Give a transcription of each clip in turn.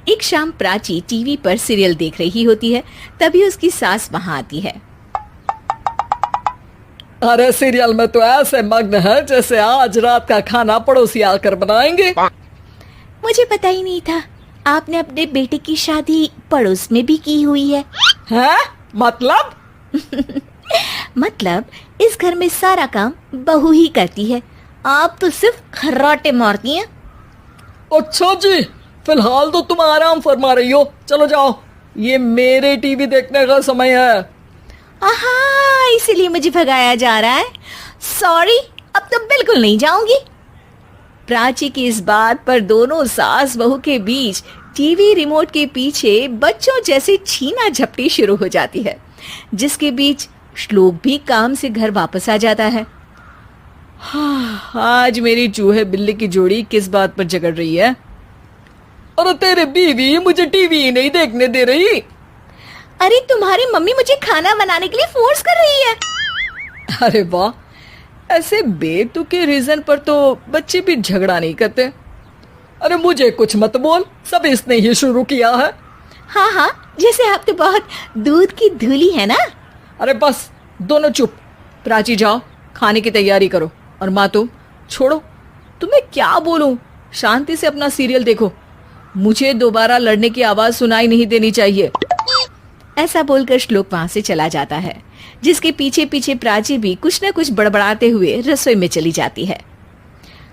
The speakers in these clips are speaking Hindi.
एक शाम प्राची टीवी पर सीरियल देख रही होती है। तभी उसकी सास वहां आती है। अरे सीरियल में तो ऐसे मग्न है जैसे आज रात का खाना पड़ोसी आकर बनाएंगे। मुझे पता ही नहीं था आपने अपने बेटे की शादी पड़ोस में भी की हुई है। हैं? मतलब? मतलब इस घर में सारा काम बहू ही करती है, आप तो सिर्फ खर्राटे मारती हैं। अच्छा जी, फिलहाल तो तुम आराम फरमा रही हो, चलो जाओ, ये मेरे टीवी देखने का समय है। आहा, इसीलिए मुझे भगाया जा रहा है। सॉरी, अब तो बिल्कुल नहीं जाऊंगी। प्राची की इस बात पर दोनों सास बहू के बीच टीवी रिमोट के पीछे बच्चों जैसे छीना झपटी शुरू हो जाती है, जिसके बीच श्लोक भी काम से घर वापस आ जाता है। आज मेरी चूहे बिल्ली की जोड़ी किस बात पर झगड़ रही है? अरे तेरे बीवी मुझे टीवी नहीं देखने दे रही। अरे तुम्हारी मम्मी मुझे खाना बनाने के लिए फोर्स कर रही है। अरे वाह, ऐसे बेतुके रीजन पर तो बच्चे भी झगड़ा नहीं करते। अरे मुझे कुछ मत बोल, सब इसने ही शुरू किया है। हाँ हाँ, जैसे आप तो बहुत दूध की धूली है ना। अरे बस, दोनों चुप। प्राची जाओ, खाने की तैयारी करो। और माँ तुम छोड़ो, तुम्हें क्या बोलूं, शांति से अपना सीरियल देखो, मुझे दोबारा लड़ने की आवाज सुनाई नहीं देनी चाहिए। ऐसा बोलकर श्लोक वहां से चला जाता है, जिसके पीछे पीछे प्राची भी कुछ न कुछ बड़बड़ाते हुए रसोई में चली जाती है।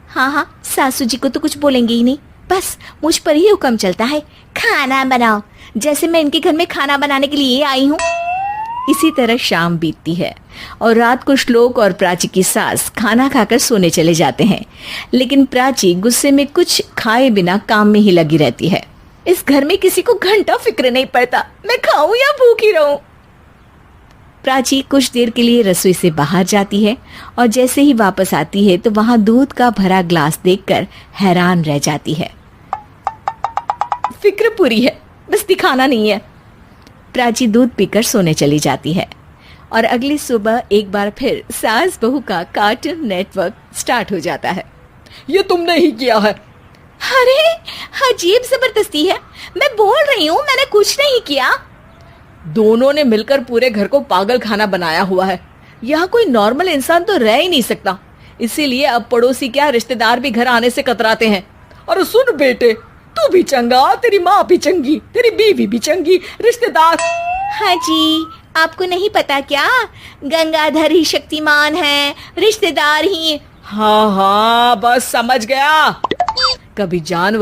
हाँ हाँ, सासू जी को तो कुछ बोलेंगे ही नहीं, बस मुझ पर ही हुक्म चलता है, खाना बनाओ, जैसे मैं इनके घर में खाना बनाने के लिए आई हूँ। इसी तरह शाम बीतती है और रात को श्लोक और प्राची की सास खाना खाकर सोने चले जाते हैं, लेकिन प्राची गुस्से में कुछ खाए बिना काम में ही लगी रहती है। इस घर में किसी को घंटा फिक्र नहीं पड़ता, मैं खाऊं या भूखी रहूं। प्राची कुछ देर के लिए रसोई से बाहर जाती है और जैसे ही वापस आती है तो वहां दूध का भरा ग्लास देखकर हैरान रह जाती है। फिक्र पूरी है, बस दिखाना नहीं है। प्राची दूध पीकर सोने चली जाती है और अगली सुबह एक बार फिर सास बहू का कार्टून नेटवर्क स्टार्ट हो जाता है। ये तुमने ही किया है। अरे अजीब जबरदस्ती है, मैं बोल रही हूँ मैंने कुछ नहीं किया। दोनों ने मिलकर पूरे घर को पागल खाना बनाया हुआ है। यहाँ कोई नॉर्मल इंसान तो रह ही नहीं सकता, इसीलिए अब पड़ोसी क्या रिश्तेदार भी घर आने से कतराते हैं। और सुन बेटे, तू भी चंगा, तेरी माँ भी चंगी, तेरी बीवी भी चंगी, रिश्तेदार। हाँ जी, आपको नहीं पता क्या, गंगाधर ही शक्तिमान है, रिश्तेदार ही। हाँ हाँ, बस समझ गया। कभी जानवर